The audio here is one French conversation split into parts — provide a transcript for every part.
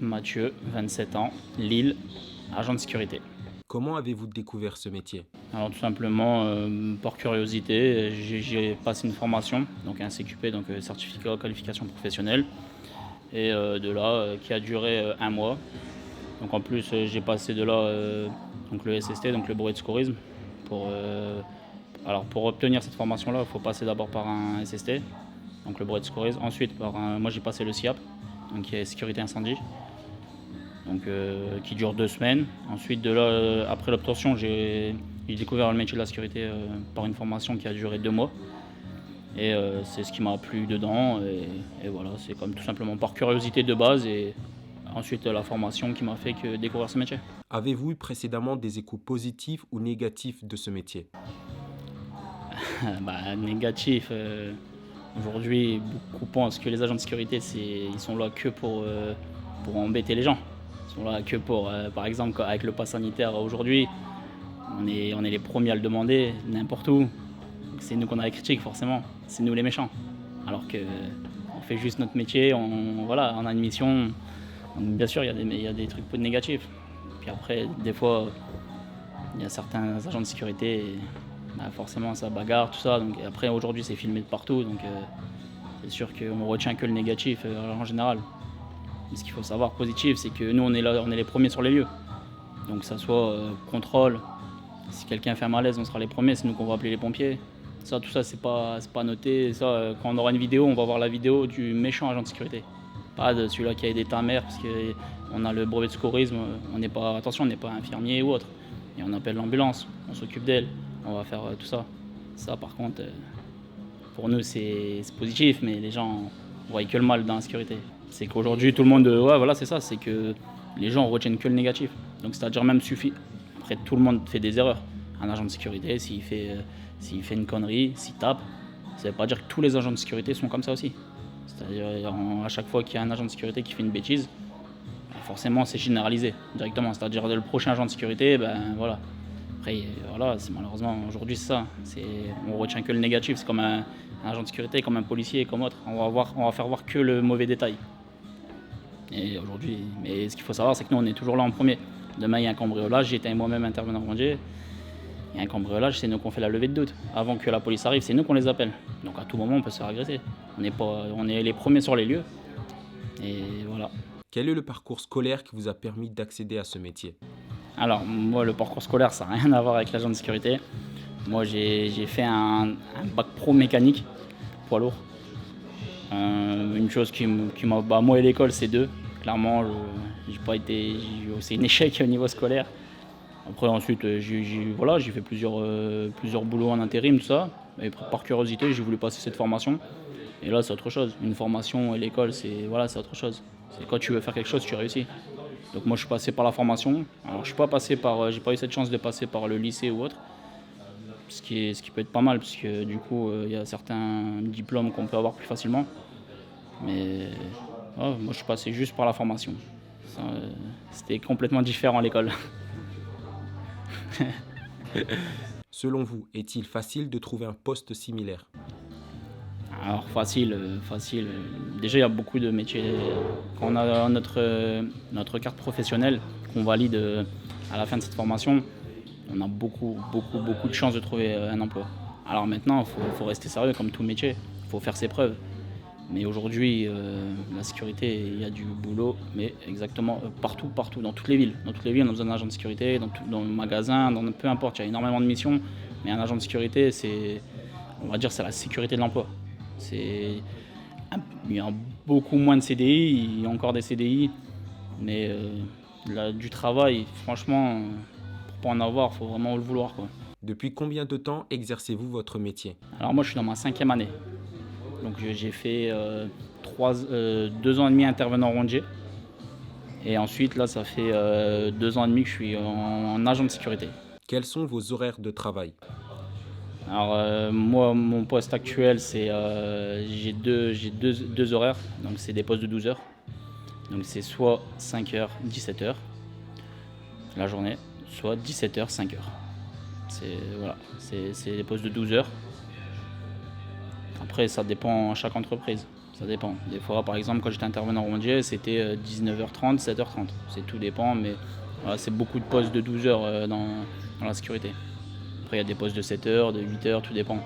Mathieu, 27 ans, Lille, agent de sécurité. Comment avez-vous découvert ce métier? Alors tout simplement, par curiosité, j'ai passé une formation, donc un CQP, donc certificat qualification professionnelle, et de là, qui a duré 1 mois. Donc en plus, j'ai passé de là donc le SST, donc le brevet de secourisme. Alors pour obtenir cette formation-là, il faut passer d'abord par un SST, donc le brevet de secourisme. Ensuite, moi j'ai passé le SIAP, donc qui est sécurité incendie, donc qui dure 2 semaines. Ensuite de là, après l'obtention, j'ai découvert le métier de la sécurité par une formation qui a duré 2 mois. Et c'est ce qui m'a plu dedans. Et voilà, c'est comme tout simplement par curiosité de base et ensuite la formation qui m'a fait découvrir ce métier. Avez-vous eu précédemment des échos positifs ou négatifs de ce métier? Négatif. Aujourd'hui, beaucoup pensent que les agents de sécurité, ils sont là que pour embêter les gens. Ils sont là que pour, par exemple, avec le pass sanitaire aujourd'hui, on est les premiers à le demander n'importe où. C'est nous qu'on a les critiques, forcément. C'est nous les méchants. Alors qu'on fait juste notre métier, on a une mission. Donc, bien sûr, il y a des trucs peu négatifs. Puis après, des fois, il y a certains agents de sécurité, forcément, ça bagarre, tout ça. Donc, après, aujourd'hui, c'est filmé de partout. Donc, c'est sûr qu'on retient que le négatif en général. Mais ce qu'il faut savoir positif, c'est que nous, on est là, on est les premiers sur les lieux. Donc, que ça soit contrôle, si quelqu'un fait un malaise, on sera les premiers, c'est nous qu'on va appeler les pompiers. Ça, tout ça, c'est pas noté. Ça, quand on aura une vidéo, on va voir la vidéo du méchant agent de sécurité. Pas de celui-là qui a aidé ta mère, parce qu'on a le brevet de secourisme. Attention, on n'est pas infirmier ou autre. Et on appelle l'ambulance, on s'occupe d'elle, on va faire tout ça. Ça, par contre, pour nous, c'est positif, mais les gens voient que le mal dans la sécurité. C'est qu'aujourd'hui, tout le monde, ouais, voilà, c'est ça, c'est que les gens retiennent que le négatif. Donc, c'est-à-dire même suffit. Après, tout le monde fait des erreurs. Un agent de sécurité, s'il fait une connerie, s'il tape, ça ne veut pas dire que tous les agents de sécurité sont comme ça aussi. C'est-à-dire, à chaque fois qu'il y a un agent de sécurité qui fait une bêtise, forcément, c'est généralisé directement. C'est-à-dire, le prochain agent de sécurité, voilà. Après, voilà, malheureusement, aujourd'hui, c'est ça. On retient que le négatif. C'est comme un agent de sécurité, comme un policier, comme autre. On va faire voir que le mauvais détail. Et aujourd'hui, mais ce qu'il faut savoir, c'est que nous, on est toujours là en premier. Demain, il y a un cambriolage. J'étais moi-même intervenant rondier. Il y a un cambriolage, c'est nous qu'on fait la levée de doute. Avant que la police arrive, c'est nous qu'on les appelle. Donc à tout moment, on peut se faire agresser. On est les premiers sur les lieux. Et voilà. Quel est le parcours scolaire qui vous a permis d'accéder à ce métier? Alors, moi, le parcours scolaire, ça n'a rien à voir avec l'agent de sécurité. Moi, j'ai fait un bac pro mécanique, poids lourd. Une chose qui m'a... moi et l'école, c'est 2. Clairement, c'est un échec au niveau scolaire. Après, ensuite, j'ai fait plusieurs boulots en intérim, tout ça. Et par curiosité, j'ai voulu passer cette formation. Et là, c'est autre chose. Une formation et l'école, c'est autre chose. C'est quand tu veux faire quelque chose, tu réussis. Donc moi, je suis passé par la formation. Alors, j'ai pas eu cette chance de passer par le lycée ou autre. Ce qui peut être pas mal, parce que du coup, il y a certains diplômes qu'on peut avoir plus facilement. Mais moi, je suis passé juste par la formation. Ça, c'était complètement différent à l'école. Selon vous, est-il facile de trouver un poste similaire? Alors facile. Déjà, il y a beaucoup de métiers. Quand on a notre carte professionnelle qu'on valide à la fin de cette formation, on a beaucoup de chances de trouver un emploi. Alors maintenant, il faut rester sérieux comme tout métier. Il faut faire ses preuves. Mais aujourd'hui, la sécurité, il y a du boulot, mais exactement partout, dans toutes les villes. Dans toutes les villes, on a besoin d'un agent de sécurité, dans le magasin, peu importe, il y a énormément de missions. Mais un agent de sécurité, on va dire, c'est la sécurité de l'emploi. Il y a beaucoup moins de CDI, il y a encore des CDI, mais du travail, franchement, pour pas en avoir, il faut vraiment le vouloir, quoi. Depuis combien de temps exercez-vous votre métier? Alors moi, je suis dans ma 5e année. Donc j'ai fait 2 ans et demi intervenant rondier. Et ensuite, là, ça fait 2 ans et demi que je suis en agent de sécurité. Quels sont vos horaires de travail? Alors moi, mon poste actuel, c'est j'ai deux horaires. Donc c'est des postes de 12 heures. Donc c'est soit 5h, 17h la journée, soit 17h, 5h. C'est des postes de 12 heures. Après, ça dépend à chaque entreprise. Ça dépend. Des fois, par exemple, quand j'étais intervenant rondier, c'était 19h30, 7h30. C'est tout dépend, mais voilà, c'est beaucoup de postes de 12 heures dans la sécurité. Après, il y a des postes de 7 heures, de 8 heures, tout dépend.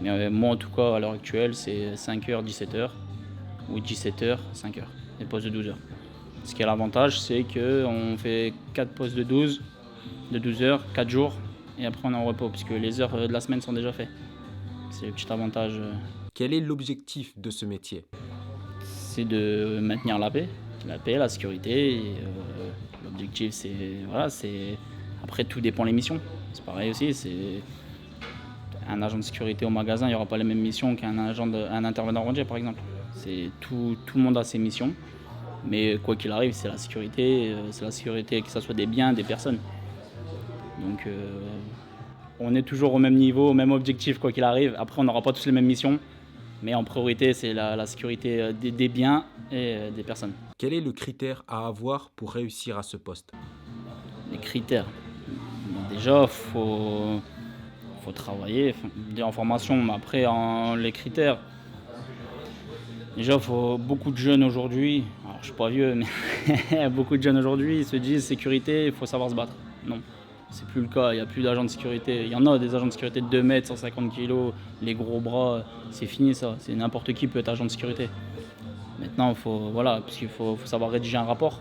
Mais moi, en tout cas, à l'heure actuelle, c'est 5h, 17h ou 17h, 5h. Des postes de 12 heures. Ce qui est l'avantage, c'est qu'on fait 4 postes de 12 heures, 4 jours, et après on est en repos, puisque les heures de la semaine sont déjà faites. C'est le petit avantage. Quel est l'objectif de ce métier? C'est de maintenir la paix, la sécurité. Et, l'objectif, c'est voilà, c'est après tout dépend des missions. C'est pareil aussi. C'est un agent de sécurité au magasin, il n'y aura pas les mêmes missions qu'un intervenant rondier, par exemple. C'est tout le monde a ses missions, mais quoi qu'il arrive, c'est la sécurité, que ce soit des biens, des personnes. Donc, on est toujours au même niveau, au même objectif, quoi qu'il arrive. Après, on n'aura pas tous les mêmes missions. Mais en priorité, c'est la sécurité des biens et des personnes. Quel est le critère à avoir pour réussir à ce poste? Les critères. Déjà, faut travailler en formation. Mais après, les critères, déjà, faut beaucoup de jeunes aujourd'hui. Alors, je suis pas vieux, mais beaucoup de jeunes aujourd'hui se disent sécurité, il faut savoir se battre. Non. C'est plus le cas, il n'y a plus d'agents de sécurité. Il y en a des agents de sécurité de 2 mètres, 150 kg, les gros bras, c'est fini ça. C'est n'importe qui peut être agent de sécurité. Maintenant, parce qu'il faut savoir rédiger un rapport.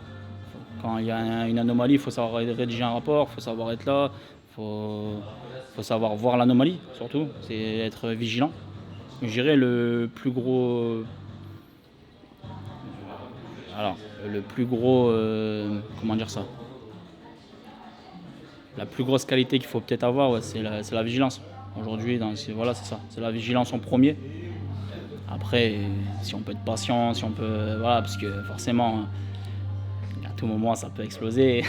Quand il y a une anomalie, il faut savoir rédiger un rapport, il faut savoir être là, il faut savoir voir l'anomalie surtout, c'est être vigilant. Je dirais comment dire ça? La plus grosse qualité qu'il faut peut-être avoir, ouais, c'est la vigilance. Aujourd'hui, c'est ça. C'est la vigilance en premier. Après, si on peut être patient, voilà, parce que forcément, à tout moment, ça peut exploser.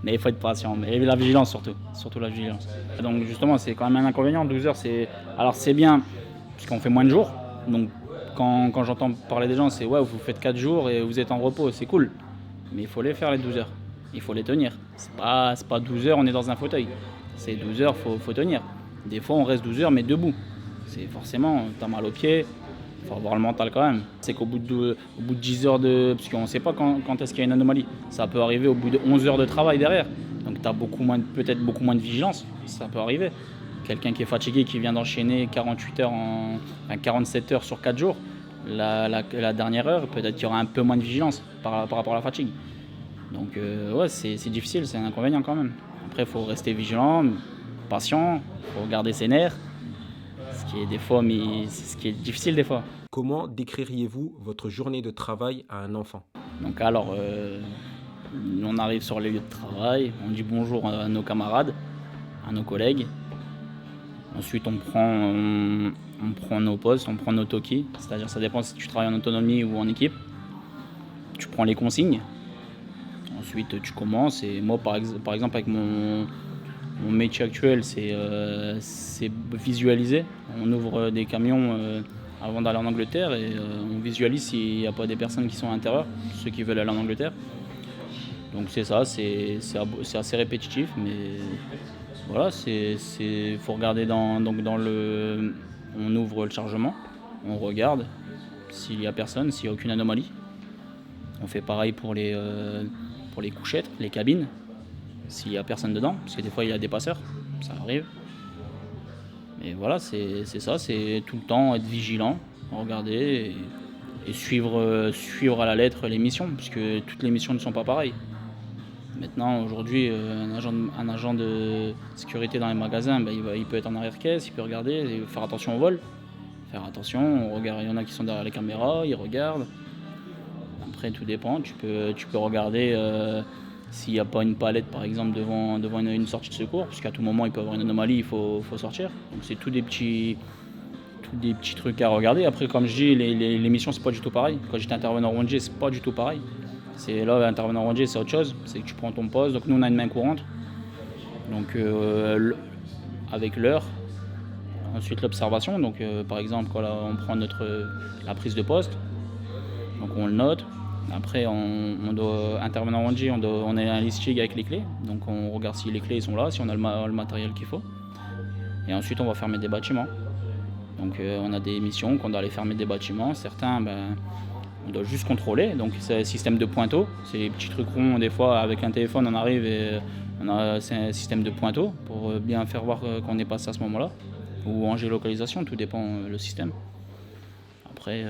Mais il faut être patient. Mais la vigilance surtout la vigilance. Donc justement, c'est quand même un inconvénient. 12 heures, alors c'est bien, puisqu'on fait moins de jours. Donc quand j'entends parler des gens, c'est ouais, vous faites 4 jours et vous êtes en repos, c'est cool. Mais il faut les faire les 12 heures. Il faut les tenir. C'est pas 12 heures, on est dans un fauteuil. C'est 12 heures, faut tenir. Des fois, on reste 12 heures, mais debout. C'est forcément, t'as mal aux pieds, il faut avoir le mental quand même. C'est qu'au bout de 10 heures parce qu'on ne sait pas quand est-ce qu'il y a une anomalie. Ça peut arriver au bout de 11 heures de travail derrière. Donc t'as peut-être beaucoup moins de vigilance. Ça peut arriver. Quelqu'un qui est fatigué, qui vient d'enchaîner 47 heures sur 4 jours, la dernière heure, peut-être qu'il y aura un peu moins de vigilance par rapport à la fatigue. Donc ouais, c'est difficile, c'est un inconvénient quand même. Après, il faut rester vigilant, patient, il faut garder ses nerfs, ce qui est difficile des fois. Comment décririez-vous votre journée de travail à un enfant? Donc alors, on arrive sur les lieux de travail, on dit bonjour à nos camarades, à nos collègues. Ensuite, on prend nos postes, on prend nos talkies, c'est-à-dire ça dépend si tu travailles en autonomie ou en équipe. Tu prends les consignes. Ensuite, tu commences et moi, par exemple, avec mon métier actuel, c'est visualiser. On ouvre des camions avant d'aller en Angleterre et on visualise s'il n'y a pas des personnes qui sont à l'intérieur, ceux qui veulent aller en Angleterre. Donc c'est ça, c'est assez répétitif, mais voilà, faut regarder on ouvre le chargement, on regarde s'il n'y a personne, s'il n'y a aucune anomalie. On fait pareil pour les couchettes, les cabines, s'il n'y a personne dedans, parce que des fois il y a des passeurs, ça arrive. Mais voilà, c'est ça, c'est tout le temps être vigilant, regarder et suivre à la lettre les missions, puisque toutes les missions ne sont pas pareilles. Maintenant, aujourd'hui, un agent de sécurité dans les magasins, il peut être en arrière-caisse, il peut regarder, et faire attention au vol. Faire attention, on regarde, il y en a qui sont derrière les caméras, ils regardent. Après, tout dépend, tu peux regarder s'il n'y a pas une palette, par exemple, devant une sortie de secours, puisqu'à tout moment, il peut y avoir une anomalie, il faut sortir. Donc, c'est tous des petits trucs à regarder. Après, comme je dis, les missions, c'est pas du tout pareil. Quand j'étais intervenant rondier, c'est pas du tout pareil. Là, intervenant rondier, c'est autre chose. C'est que tu prends ton poste. Donc, nous, on a une main courante. Donc, avec l'heure. Ensuite, l'observation. Donc, par exemple, quand on prend la prise de poste, donc on le note. Après, on doit intervenant rondier, on a un listing avec les clés. Donc, on regarde si les clés sont là, si on a le matériel qu'il faut. Et ensuite, on va fermer des bâtiments. Donc on a des missions qu'on doit aller fermer des bâtiments. Certains, on doit juste contrôler. Donc c'est un système de pointeau. C'est des petits trucs ronds. Des fois, avec un téléphone, on arrive et c'est un système de pointeau pour bien faire voir qu'on est passé à ce moment-là. Ou en géolocalisation, tout dépend le système. Après,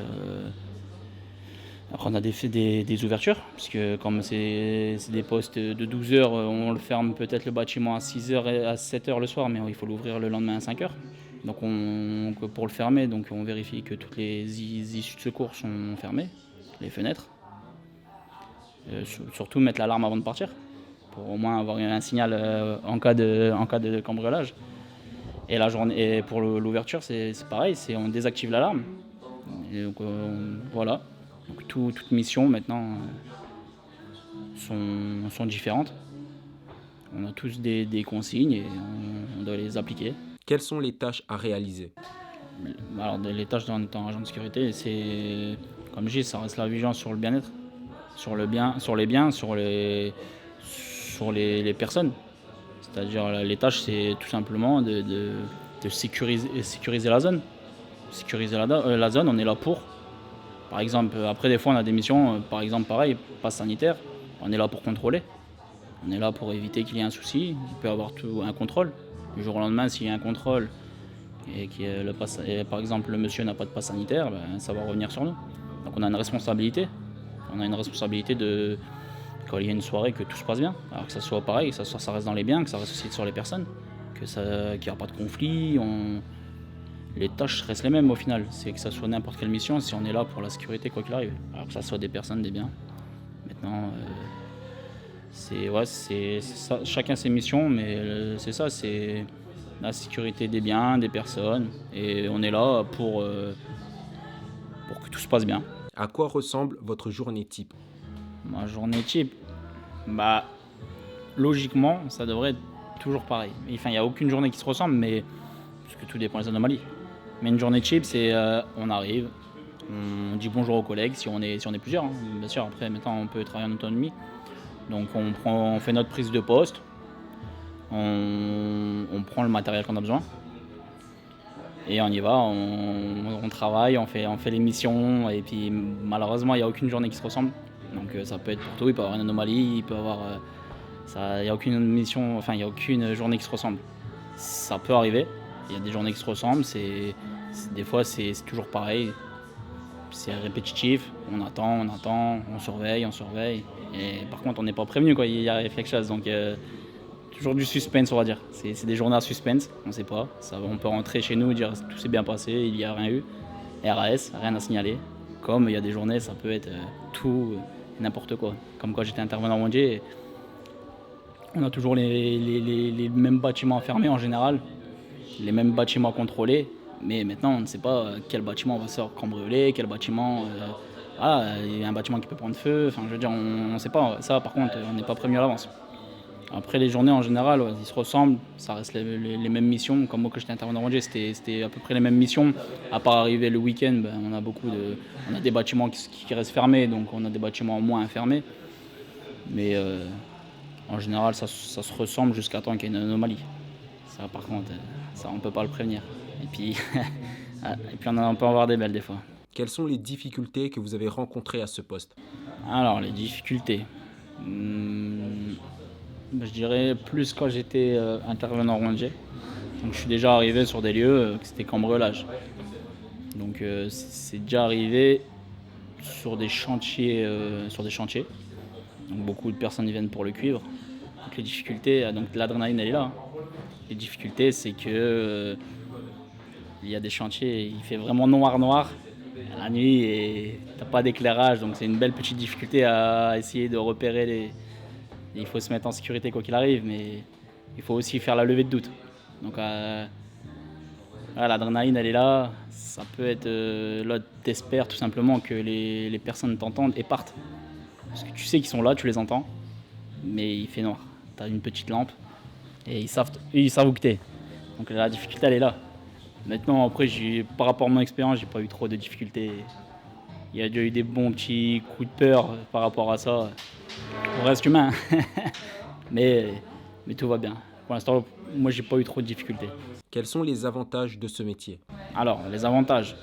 on a des ouvertures, parce que comme c'est des postes de 12 heures, on le ferme peut-être le bâtiment à 6 heures et à 7 heures le soir, mais il faut l'ouvrir le lendemain à 5 heures. Donc pour le fermer, donc on vérifie que toutes les issues de secours sont fermées, les fenêtres. Surtout mettre l'alarme avant de partir, pour au moins avoir un signal en cas de cambriolage. Et la journée, et pour l'ouverture, c'est pareil, on désactive l'alarme. Et donc voilà. Donc toutes missions maintenant sont différentes. On a tous des consignes et on doit les appliquer. Quelles sont les tâches à réaliser? Alors les tâches d'un agent de sécurité, c'est comme je dis, ça reste la vigilance sur le bien-être, sur les biens, sur les personnes. C'est-à-dire les tâches, c'est tout simplement de sécuriser la zone. Sécuriser la zone, on est là pour. Par exemple, après des fois on a des missions, par exemple pareil, passe sanitaire, on est là pour contrôler. On est là pour éviter qu'il y ait un souci, il peut y avoir un contrôle. Du jour au lendemain, s'il y a un contrôle et par exemple le monsieur n'a pas de passe sanitaire, ça va revenir sur nous. Donc on a une responsabilité. On a une responsabilité de, quand il y a une soirée, que tout se passe bien. Alors que ça soit pareil, que ça reste dans les biens, que ça reste aussi sur les personnes, qu'il n'y a pas de conflit. Les tâches restent les mêmes au final. C'est que ça soit n'importe quelle mission, si on est là pour la sécurité, quoi qu'il arrive. Alors que ça soit des personnes, des biens. Maintenant, c'est ça, chacun ses missions, mais c'est ça, c'est la sécurité des biens, des personnes. Et on est là pour que tout se passe bien. À quoi ressemble votre journée type? Ma journée type, logiquement, ça devrait être toujours pareil. Enfin, il n'y a aucune journée qui se ressemble, mais parce que tout dépend des anomalies. Mais une journée type, c'est on arrive, on dit bonjour aux collègues si on est plusieurs. Hein. Bien sûr, après, maintenant, on peut travailler en autonomie. Donc, on fait notre prise de poste, on prend le matériel qu'on a besoin. Et on y va, on travaille, on fait les missions. Et puis, malheureusement, il n'y a aucune journée qui se ressemble. Donc, ça peut être pour tout, il peut y avoir une anomalie, il peut y avoir... il n'y a aucune mission, enfin, il n'y a aucune journée qui se ressemble. Ça peut arriver. Il y a des journées qui se ressemblent, des fois c'est toujours pareil, c'est répétitif, on attend, on surveille. Et par contre on n'est pas prévenu quand il arrive quelque chose, donc toujours du suspense on va dire. C'est des journées à suspense, on ne sait pas, on peut rentrer chez nous et dire tout s'est bien passé, il n'y a rien eu, RAS, rien à signaler. Comme il y a des journées ça peut être tout, n'importe quoi. Comme quand j'étais intervenant mondial, on a toujours les mêmes bâtiments fermés en général. Les mêmes bâtiments contrôlés, mais maintenant on ne sait pas quel bâtiment va se faire cambrioler, quel bâtiment, il y a un bâtiment qui peut prendre feu, enfin je veux dire on ne sait pas, ça par contre on n'est pas prévenu à l'avance. Après les journées en général, ils se ressemblent, ça reste les mêmes missions, comme moi que j'étais intervenant en c'était à peu près les mêmes missions, à part arriver le week-end, on a des bâtiments qui restent fermés, donc on a des bâtiments moins fermés, mais en général ça se ressemble jusqu'à temps qu'il y ait une anomalie. Ça par contre, ça on ne peut pas le prévenir. Et puis on peut en avoir des belles des fois. Quelles sont les difficultés que vous avez rencontrées à ce poste? Alors les difficultés, je dirais plus quand j'étais intervenant rangé. Donc je suis déjà arrivé sur des lieux que c'était cambriolage. Donc c'est déjà arrivé sur des chantiers. Donc beaucoup de personnes viennent pour le cuivre. Donc les difficultés, donc l'adrénaline elle est là. Les difficultés, c'est que il y a des chantiers, il fait vraiment noir la nuit et t'as pas d'éclairage, donc c'est une belle petite difficulté à essayer de repérer il faut se mettre en sécurité quoi qu'il arrive, mais il faut aussi faire la levée de doute. Donc l'adrénaline elle est là, ça peut être là t'espères tout simplement que les personnes t'entendent et partent. Parce que tu sais qu'ils sont là, tu les entends, mais il fait noir. T'as une petite lampe. Et ils savent où que t'es. Donc la difficulté elle est là. Maintenant après par rapport à mon expérience, j'ai pas eu trop de difficultés. Il y a déjà eu des bons petits coups de peur par rapport à ça. On reste humain. mais tout va bien. Pour l'instant, moi j'ai pas eu trop de difficultés. Quels sont les avantages de ce métier? Alors, les avantages,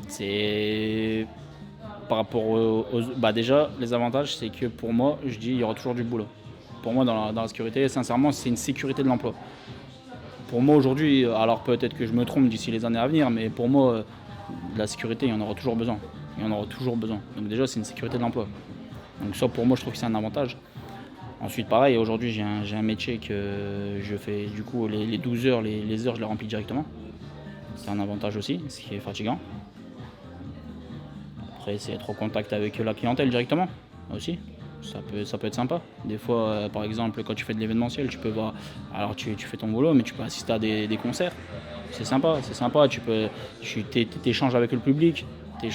c'est par rapport bah déjà, les avantages, c'est que pour moi, je dis, il y aura toujours du boulot. Pour moi, dans la sécurité, sincèrement, c'est une sécurité de l'emploi. Pour moi, aujourd'hui, alors peut-être que je me trompe d'ici les années à venir, mais pour moi, la sécurité, il y en aura toujours besoin. Il y en aura toujours besoin. Donc déjà, c'est une sécurité de l'emploi. Donc ça, pour moi, je trouve que c'est un avantage. Ensuite, pareil, aujourd'hui, j'ai un métier que je fais, du coup, les 12 heures, les heures, je les remplis directement. C'est un avantage aussi, ce qui est fatigant. Après, c'est être au contact avec la clientèle directement aussi. Ça peut être sympa. Des fois, par exemple, quand tu fais de l'événementiel, tu peux voir. Alors, tu fais ton boulot, mais tu peux assister à des concerts. C'est sympa. Tu échanges avec le public, tu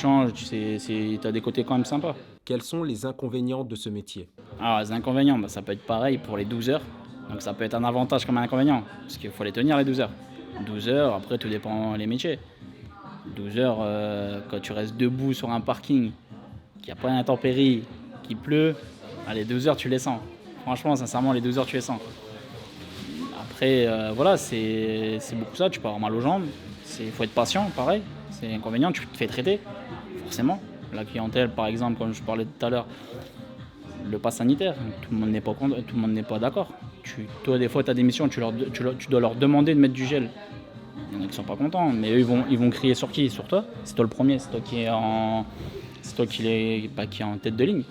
as des côtés quand même sympas. Quels sont les inconvénients de ce métier? Alors, les inconvénients, bah, ça peut être pareil pour les 12 heures. Donc, ça peut être un avantage comme un inconvénient, parce qu'il faut les tenir les 12 heures. 12 heures, après, tout dépend les métiers. 12 heures, quand tu restes debout sur un parking, qu'il n'y a pas d'intempérie, qu'il pleut, les 12 heures, tu les sens. Franchement, sincèrement, les 12 heures, tu les sens. Après, voilà, c'est beaucoup ça. Tu peux avoir mal aux jambes. Il faut être patient, pareil. C'est l'inconvénient, tu te fais traiter, forcément. La clientèle, par exemple, comme je parlais tout à l'heure, le pass sanitaire, tout le monde n'est pas contre, tout le monde n'est pas d'accord. Toi, des fois, tu as des missions, tu dois leur demander de mettre du gel. Il y en a qui sont pas contents, mais eux, ils vont crier sur qui? Sur toi. C'est toi le premier, c'est toi qui est en tête de ligne.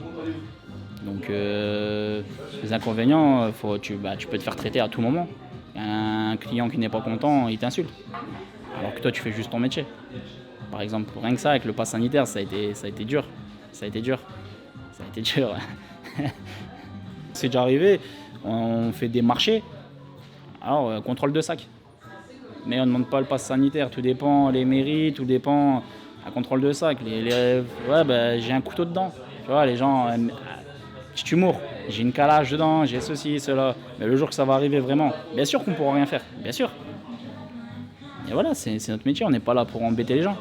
Donc, les inconvénients, tu peux te faire traiter à tout moment. Un client qui n'est pas content, il t'insulte. Alors que toi, tu fais juste ton métier. Par exemple, rien que ça, avec le pass sanitaire, ça a été dur. Ça a été dur. C'est déjà arrivé, on fait des marchés, alors contrôle de sac. Mais on ne demande pas le pass sanitaire, tout dépend, les mairies, tout dépend, un contrôle de sac. J'ai un couteau dedans. Tu vois, les gens, petit humour, j'ai une calage dedans, j'ai ceci, cela. Mais le jour que ça va arriver vraiment, bien sûr qu'on ne pourra rien faire, bien sûr. Et voilà, c'est notre métier, on n'est pas là pour embêter les gens.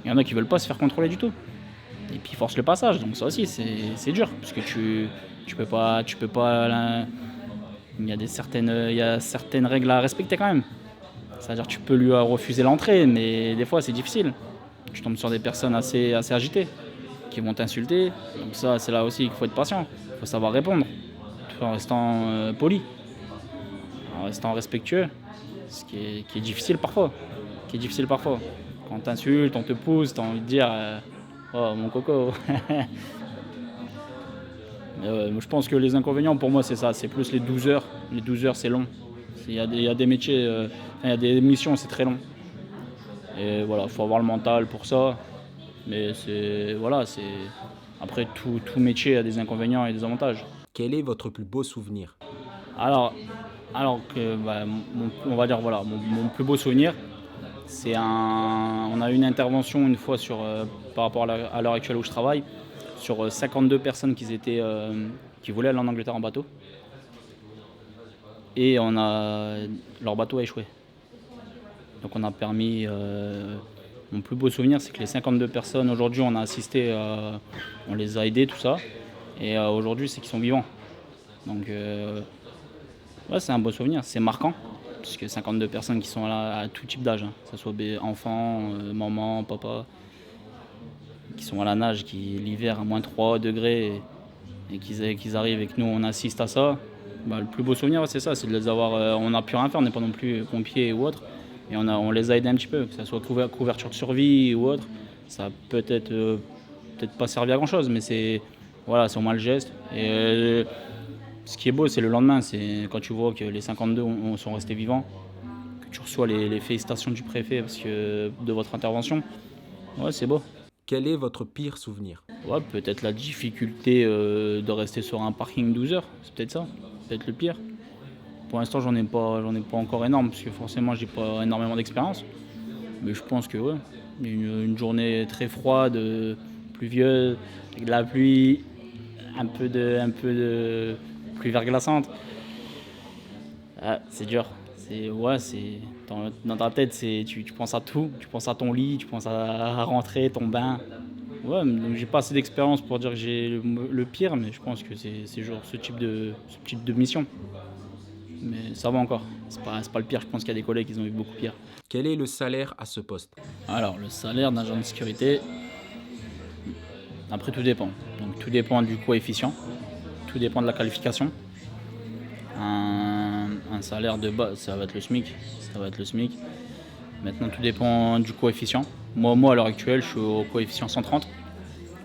Il y en a qui ne veulent pas se faire contrôler du tout. Et puis ils forcent le passage, donc ça aussi c'est dur, parce que tu peux pas il y a certaines règles à respecter quand même. C'est-à-dire tu peux lui refuser l'entrée, mais des fois c'est difficile. Tu tombes sur des personnes assez agitées qui vont t'insulter, donc ça c'est là aussi qu'il faut être patient, il faut savoir répondre, tout en restant poli, en restant respectueux, ce qui est difficile parfois. Quand on t'insulte, on te pousse, t'as envie de dire oh mon coco. Je pense que les inconvénients pour moi c'est ça, c'est plus les 12 heures. Les 12 heures c'est long. Il y a des métiers, il y a des missions c'est très long. Et voilà, faut avoir le mental pour ça. Mais après tout métier a des inconvénients et des avantages. Quel est votre plus beau souvenir? Alors que on va dire voilà, mon plus beau souvenir, on a eu une intervention une fois par rapport à l'heure actuelle où je travaille, sur 52 personnes qui voulaient aller en Angleterre en bateau. Et leur bateau a échoué. Donc on a permis. Mon plus beau souvenir, c'est que les 52 personnes, aujourd'hui, on a assisté, on les a aidés, tout ça. Et aujourd'hui, c'est qu'ils sont vivants. Donc, c'est un beau souvenir. C'est marquant, puisque 52 personnes qui sont là à tout type d'âge, hein, que ce soit enfants, maman, papa, qui sont à la nage, l'hiver à moins 3 degrés, et qu'ils arrivent et que nous, on assiste à ça. Le plus beau souvenir, c'est ça, c'est de les avoir. On n'a plus rien à faire, on n'est pas non plus pompiers ou autre. Et on les a aidés un petit peu, que ce soit couverture de survie ou autre. Ça a peut-être pas servi à grand chose, mais c'est au moins le geste. Et ce qui est beau, c'est le lendemain, c'est quand tu vois que les 52 sont restés vivants, que tu reçois les félicitations du préfet de votre intervention. Ouais, c'est beau. Quel est votre pire souvenir? Ouais, peut-être la difficulté de rester sur un parking 12 heures, c'est peut-être ça, peut-être le pire. Pour l'instant, j'en ai pas encore énorme, parce que forcément, j'ai pas énormément d'expérience. Mais je pense que une journée très froide, pluvieuse, avec de la pluie, un peu de pluie verglaçante. C'est dur. Dans ta tête, tu penses à tout. Tu penses à ton lit, tu penses à rentrer, ton bain. Ouais, donc j'ai pas assez d'expérience pour dire que j'ai le pire, mais je pense que c'est ce type de mission. Mais ça va encore. C'est pas le pire, je pense qu'il y a des collègues qui ont eu beaucoup pire. Quel est le salaire à ce poste? Alors, le salaire d'un agent de sécurité, après tout dépend. Donc tout dépend du coefficient, tout dépend de la qualification. Un salaire de base, ça va être le SMIC. Ça va être le SMIC. Maintenant, tout dépend du coefficient. Moi, à l'heure actuelle, je suis au coefficient 130.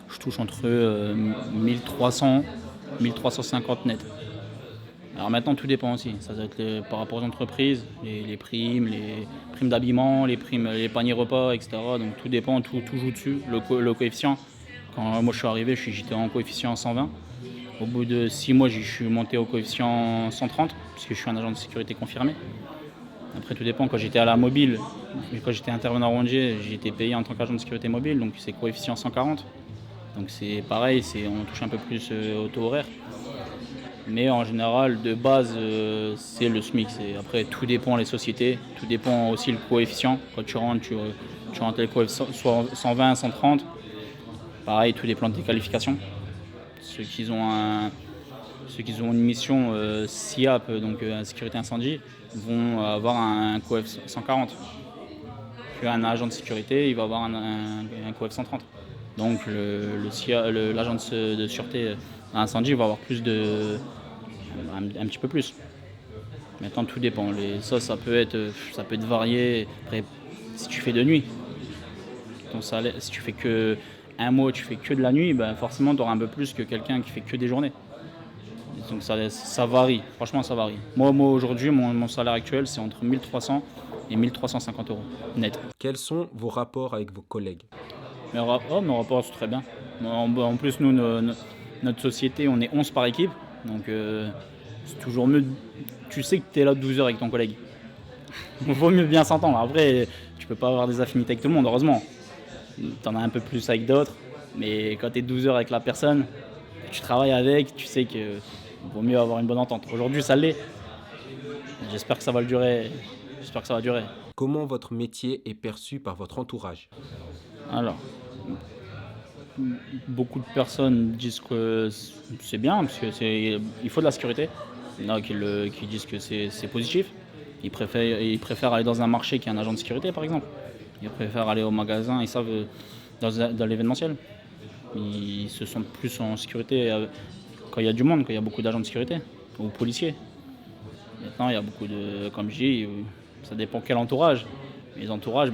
Je touche entre 1300 1350 net. Alors maintenant, tout dépend aussi. Ça va être par rapport aux entreprises, les primes d'habillement, les paniers repas, etc. Donc tout dépend, tout joue dessus. Le coefficient, quand moi je suis arrivé, j'étais en coefficient 120. Au bout de 6 mois, je suis monté au coefficient 130, puisque je suis un agent de sécurité confirmé. Après, tout dépend. Quand j'étais à la mobile, quand j'étais intervenant rongé, j'ai été payé en tant qu'agent de sécurité mobile, donc c'est coefficient 140. Donc c'est pareil, on touche un peu plus au taux horaire. Mais en général, de base, c'est le SMIC. Après, tout dépend les sociétés, tout dépend aussi le coefficient. Quand tu rentres, tu rentres les coefficients soit 120, 130. Pareil, tout dépend de tes qualifications. Ceux qui ont une mission SIAP, donc sécurité incendie, vont avoir un coef 140. Puis un agent de sécurité, il va avoir un coef 130. Donc l'agent de sûreté incendie va avoir un petit peu plus. Maintenant tout dépend. Ça peut être varié. Après, si tu fais de nuit, ton salaire, si tu fais que un mois, tu fais que de la nuit, ben forcément tu auras un peu plus que quelqu'un qui fait que des journées. Donc ça varie, franchement ça varie. Moi aujourd'hui, mon salaire actuel, c'est entre 1300 et 1350 euros net. Quels sont vos rapports avec vos collègues? Mes rapports, c'est très bien. En plus, nous, notre société, on est 11 par équipe. Donc c'est toujours mieux. Tu sais que tu es là 12 heures avec ton collègue. Il vaut mieux bien s'entendre. Après, tu peux pas avoir des affinités avec tout le monde, heureusement. Tu en as un peu plus avec d'autres. Mais quand tu es 12 heures avec la personne, que tu travailles avec, tu sais qu'il vaut mieux avoir une bonne entente. Aujourd'hui, ça l'est. J'espère que ça va durer. Comment votre métier est perçu par votre entourage? Alors, beaucoup de personnes disent que c'est bien, parce il faut de la sécurité. Il y en a qui disent que c'est positif. Ils préfèrent aller dans un marché qui a un agent de sécurité, par exemple. Ils préfèrent aller au magasin, ils savent, dans l'événementiel. Ils se sentent plus en sécurité quand il y a du monde, quand il y a beaucoup d'agents de sécurité, ou policiers. Maintenant, il y a beaucoup de, comme je dis, ça dépend quel entourage. Les entourages,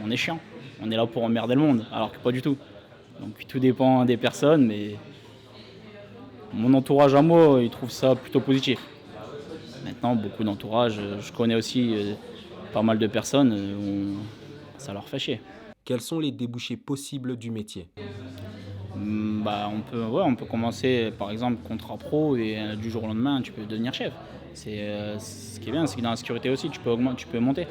on est chiant. On est là pour emmerder le monde, alors que pas du tout. Donc tout dépend des personnes, mais mon entourage à moi, il trouve ça plutôt positif. Maintenant, beaucoup d'entourages, je connais aussi pas mal de personnes, ça leur fait chier. Quels sont les débouchés possibles du métier? On peut commencer par exemple contrat pro et du jour au lendemain, tu peux devenir chef. Ce qui est bien, c'est que dans la sécurité aussi, tu peux monter.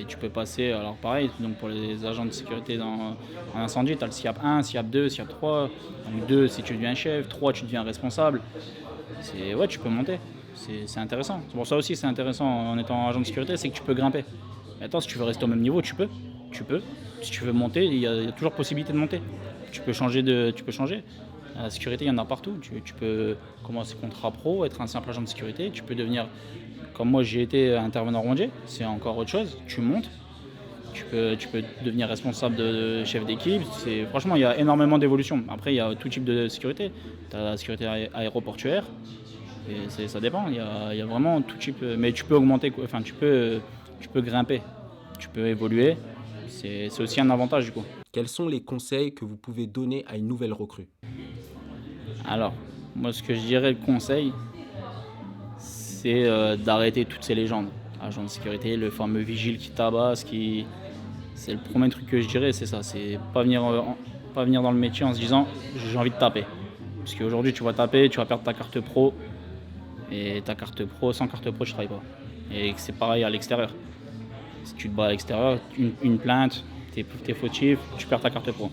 Tu peux passer, alors pareil, donc pour les agents de sécurité en incendie, tu as le SIAP 1, SIAP 2, SIAP 3. Donc 2, si tu deviens chef, 3, tu deviens responsable. Tu peux monter. C'est intéressant. C'est pour ça aussi, c'est intéressant en étant agent de sécurité, c'est que tu peux grimper. Maintenant, si tu veux rester au même niveau, tu peux. Si tu veux monter, il y a toujours possibilité de monter. Tu peux changer. La sécurité, il y en a partout. Tu peux commencer contrat pro, être un simple agent de sécurité. Tu peux devenir, comme moi j'ai été intervenant rongé, c'est encore autre chose. Tu montes. Tu peux devenir responsable de chef d'équipe. Franchement, il y a énormément d'évolutions. Après, il y a tout type de sécurité. Tu as la sécurité aéroportuaire. Et ça dépend. Il y a vraiment tout type. Mais tu peux augmenter. Enfin, tu peux grimper. Tu peux évoluer. C'est aussi un avantage du coup. Quels sont les conseils que vous pouvez donner à une nouvelle recrue? Alors, moi ce que je dirais le conseil, c'est d'arrêter toutes ces légendes. Agent de sécurité, le fameux vigile qui tabasse, c'est le premier truc que je dirais, c'est ça. C'est pas venir dans le métier en se disant j'ai envie de taper. Parce qu'aujourd'hui tu vas taper, tu vas perdre ta carte pro. Et ta carte pro, sans carte pro tu travailles pas. Et c'est pareil à l'extérieur. Si tu te bats à l'extérieur, une plainte, t'es fautif, tu perds ta carte pro.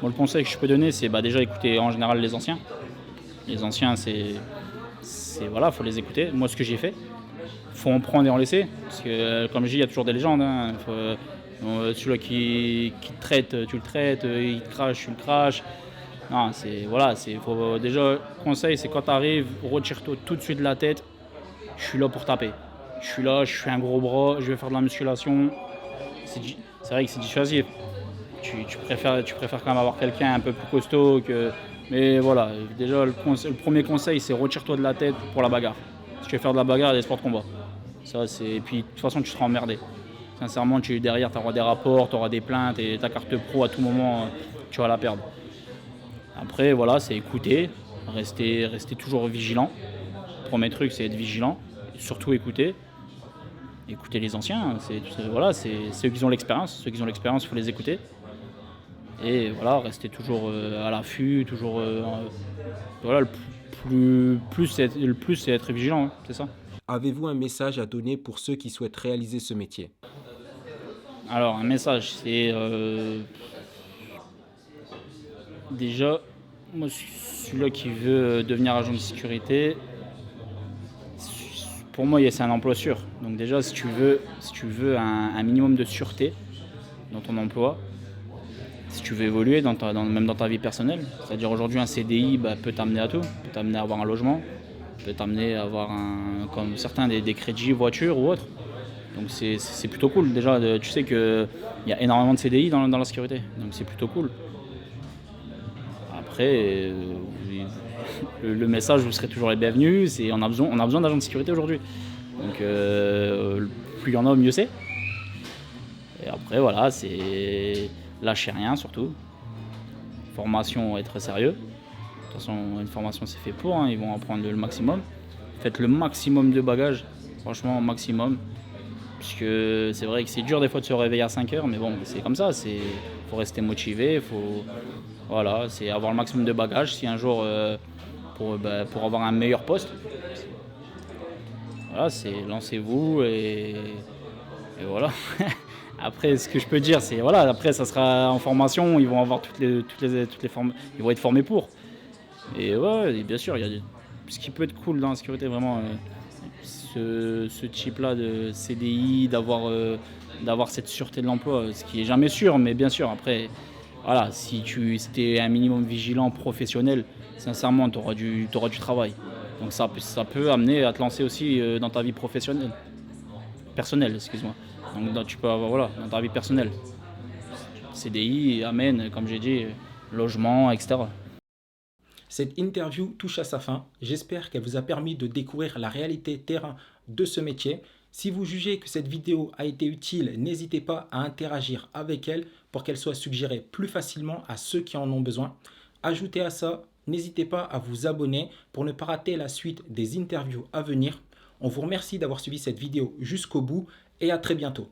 Bon, le conseil que je peux donner, c'est déjà écouter en général les anciens. Les anciens, faut les écouter. Moi, ce que j'ai fait, faut en prendre et en laisser. Parce que, comme je dis, il y a toujours des légendes. Celui-là qui te traite, tu le traites, il te crache, tu le craches. Non, déjà, conseil, c'est quand tu arrives, retire-toi tout de suite de la tête. Je suis là pour taper. je suis là, je suis un gros bras, je vais faire de la musculation. C'est vrai que c'est dissuasif. Tu préfères quand même avoir quelqu'un un peu plus costaud que. Mais voilà, déjà le premier conseil, c'est retire-toi de la tête pour la bagarre. Si tu veux faire de la bagarre, il y a des sports de combat. Ça, c'est. Et puis de toute façon, tu seras emmerdé. Sincèrement, derrière, tu auras des rapports, tu auras des plaintes et ta carte pro à tout moment, tu vas la perdre. Après, voilà, c'est écouter, rester toujours vigilant. Le premier truc, c'est être vigilant, et surtout écouter. Écouter les anciens, voilà, c'est ceux qui ont l'expérience. Ceux qui ont l'expérience, il faut les écouter. Et voilà, rester toujours à l'affût, toujours. Voilà, le plus, c'est être vigilant, hein, c'est ça. Avez-vous un message à donner pour ceux qui souhaitent réaliser ce métier? Alors, un message, c'est déjà, moi, celui-là qui veut devenir agent de sécurité, pour moi, c'est un emploi sûr. Donc déjà, si tu veux un minimum de sûreté dans ton emploi, si tu veux évoluer même dans ta vie personnelle, c'est-à-dire aujourd'hui un CDI peut t'amener à tout, peut t'amener à avoir un logement, peut t'amener à avoir comme certains des crédits voiture ou autre. Donc c'est plutôt cool. Déjà, tu sais qu'il y a énormément de CDI dans la sécurité, donc c'est plutôt cool. Après, le message, vous serez toujours les bienvenus. On a besoin d'agents de sécurité aujourd'hui. Donc plus il y en a, mieux c'est. Et après, voilà, c'est lâcher rien surtout. Formation, être sérieux. De toute façon, une formation, c'est fait pour. Ils vont apprendre le maximum. Faites le maximum de bagages. Franchement, maximum. Puisque c'est vrai que c'est dur des fois de se réveiller à 5 heures, mais bon, c'est comme ça. Faut rester motivé. Voilà, c'est avoir le maximum de bagages. Si un jour, pour avoir un meilleur poste, voilà, c'est lancez-vous et voilà. Après, ce que je peux dire, c'est voilà. Après, ça sera en formation. Ils vont avoir toutes les formes. Ils vont être formés pour. Et ouais, et bien sûr, il y a ce qui peut être cool dans la sécurité, vraiment, ce type-là de CDI, d'avoir cette sûreté de l'emploi, ce qui est jamais sûr, mais bien sûr, après, voilà, si es un minimum vigilant, professionnel, sincèrement, tu auras du travail. Donc ça peut amener à te lancer aussi dans ta vie professionnelle, personnelle, excuse-moi. Donc tu peux avoir, voilà, dans ta vie personnelle. CDI amène, comme j'ai dit, logement, etc. Cette interview touche à sa fin. J'espère qu'elle vous a permis de découvrir la réalité terrain de ce métier. Si vous jugez que cette vidéo a été utile, n'hésitez pas à interagir avec elle pour qu'elle soit suggérée plus facilement à ceux qui en ont besoin. Ajoutez à ça, n'hésitez pas à vous abonner pour ne pas rater la suite des interviews à venir. On vous remercie d'avoir suivi cette vidéo jusqu'au bout et à très bientôt.